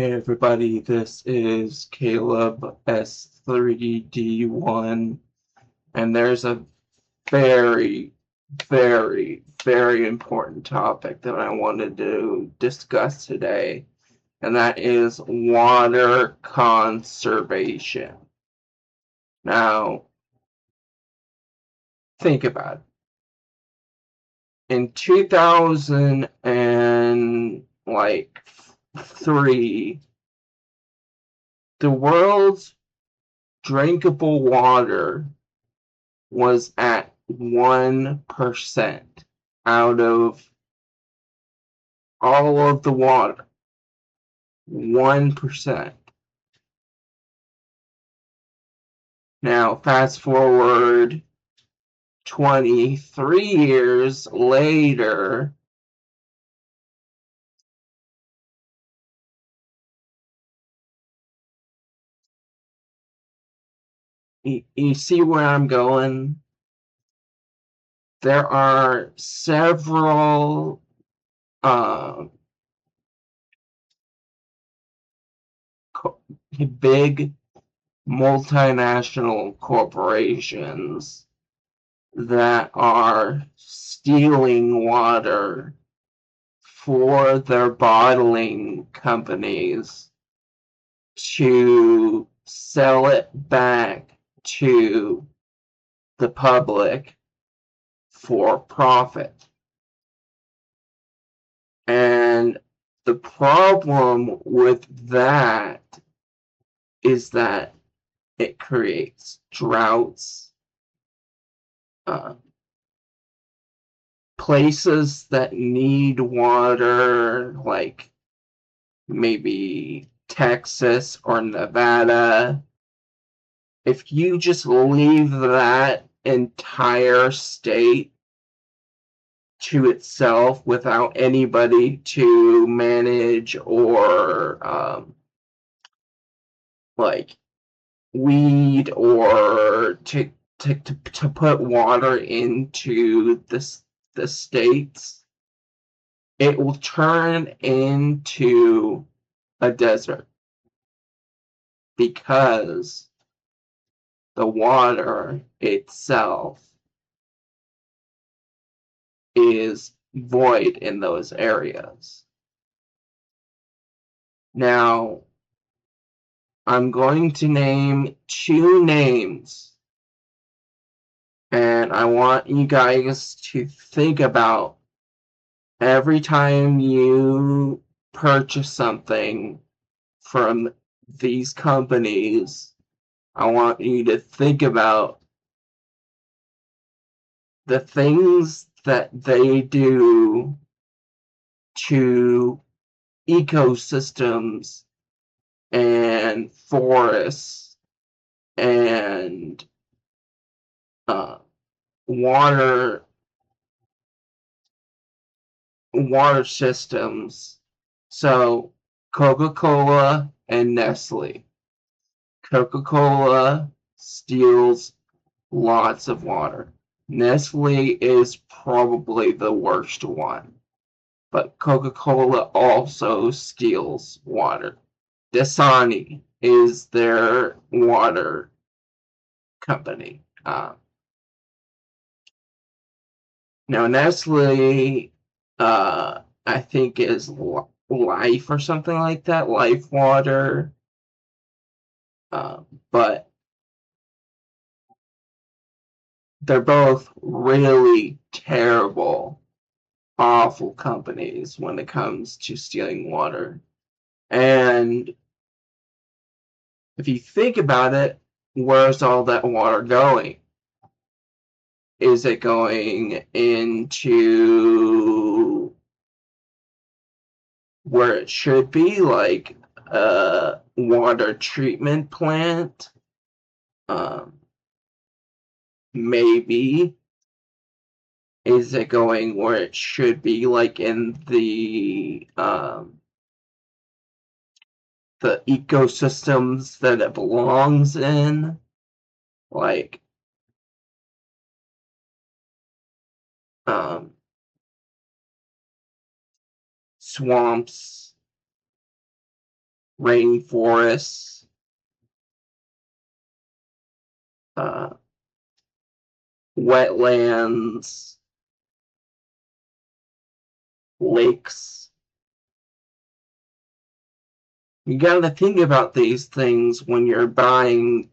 Hey everybody, this is Caleb S3D1, and there's a very, very important topic that I wanted to discuss today, and that is water conservation. Now, think about it. In 2003, the world's drinkable water was at 1% out of all of the water. 1%. Now, fast forward 23 years later, you see where I'm going? There are several big multinational corporations that are stealing water for their bottling companies to sell it back to the public for profit. And the problem with that is that it creates droughts, places that need water, like maybe Texas or Nevada. If you just leave that entire state to itself without anybody to manage or like weed or to put water into the states, it will turn into a desert because the water itself is void in those areas. Now, I'm going to name two names, and I want you guys to think about every time you purchase something from these companies. I want you to think about the things that they do to ecosystems and forests and water systems. So Coca-Cola and Nestle. Coca-Cola steals lots of water. Nestle is probably the worst one, but Coca-Cola also steals water. Dasani is their water company. Now Nestle, I think is Life or something like that, Life Water. But they're both really terrible, awful companies when it comes to stealing water. And if you think about it, where's all that water going? Is it going into where it should be, like a water treatment plant? Maybe. Is it going where it should be, like in the ecosystems that it belongs in? Like swamps, rainforests, wetlands, lakes. You got to think about these things when you're buying,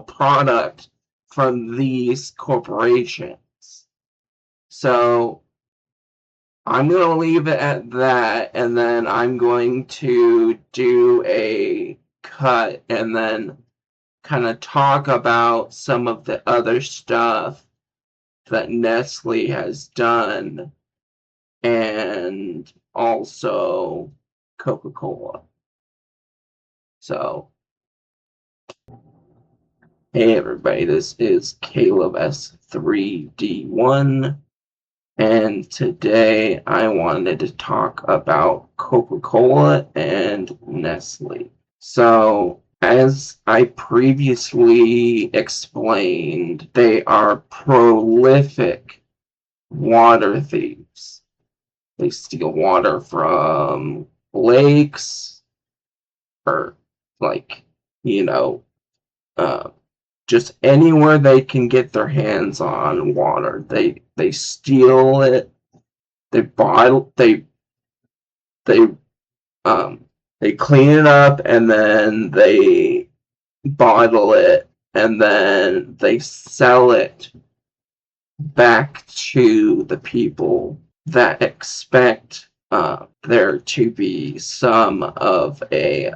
product from these corporations. So I'm going to leave it at that, and then I'm going to do a cut and then kind of talk about some of the other stuff that Nestle has done, and also Coca-Cola. So, hey everybody, this is Caleb S3D1, and today I wanted to talk about Coca-Cola and Nestle. So, as I previously explained, they are prolific water thieves. They steal water from lakes, or just anywhere they can get their hands on water. They steal it. They bottle. They clean it up, and then they bottle it, and then they sell it back to the people that expect there to be some of a,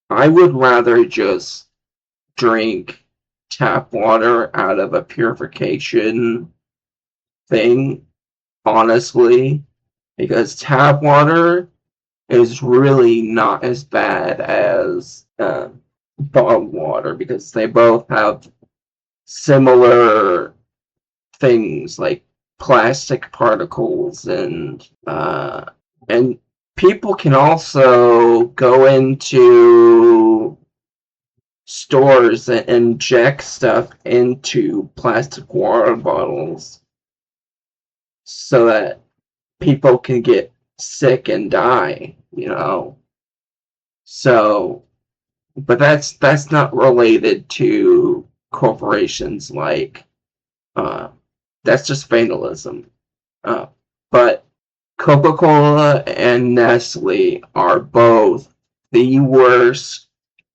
I would rather just drink tap water out of a purification thing, honestly, because tap water is really not as bad as bottled water, because they both have similar things like plastic particles, and people can also go into stores and inject stuff into plastic water bottles so that people can get sick and die, So, but that's not related to corporations like, that's just vandalism. But Coca-Cola and Nestle are both the worst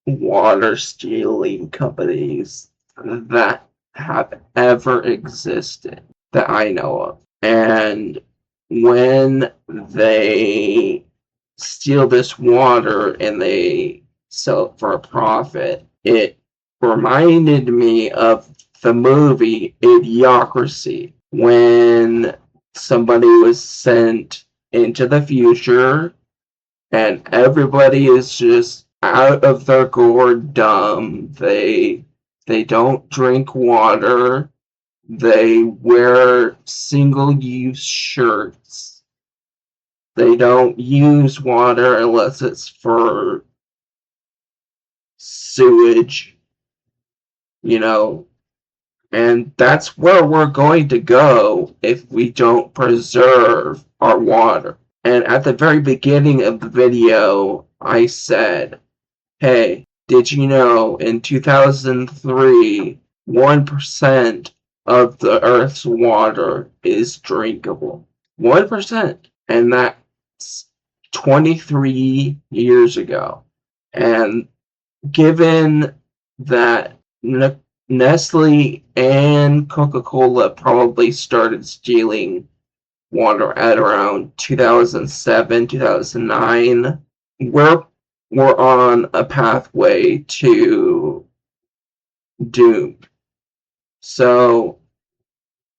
water stealing companies that have ever existed that I know of. And when they steal this water and they sell it for a profit, it reminded me of the movie Idiocracy, when somebody was sent into the future and everybody is just out of their gourd dumb. They don't drink water. They wear single-use shirts. They don't use water unless it's for sewage, and that's where we're going to go if we don't preserve our water. And at the very beginning of the video, I said, hey, did you know in 2003, 1% of the Earth's water is drinkable? 1%. And that's 23 years ago. And given that Nestle and Coca-Cola probably started stealing water at around 2007, 2009, we're on a pathway to doom. So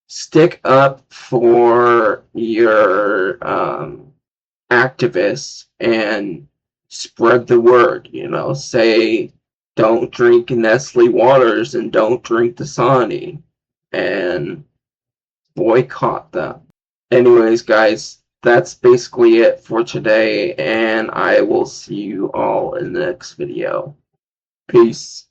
stick up for your activists and spread the word, say don't drink Nestle waters and don't drink Dasani, and boycott them. Anyways, guys, that's basically it for today, and I will see you all in the next video. Peace.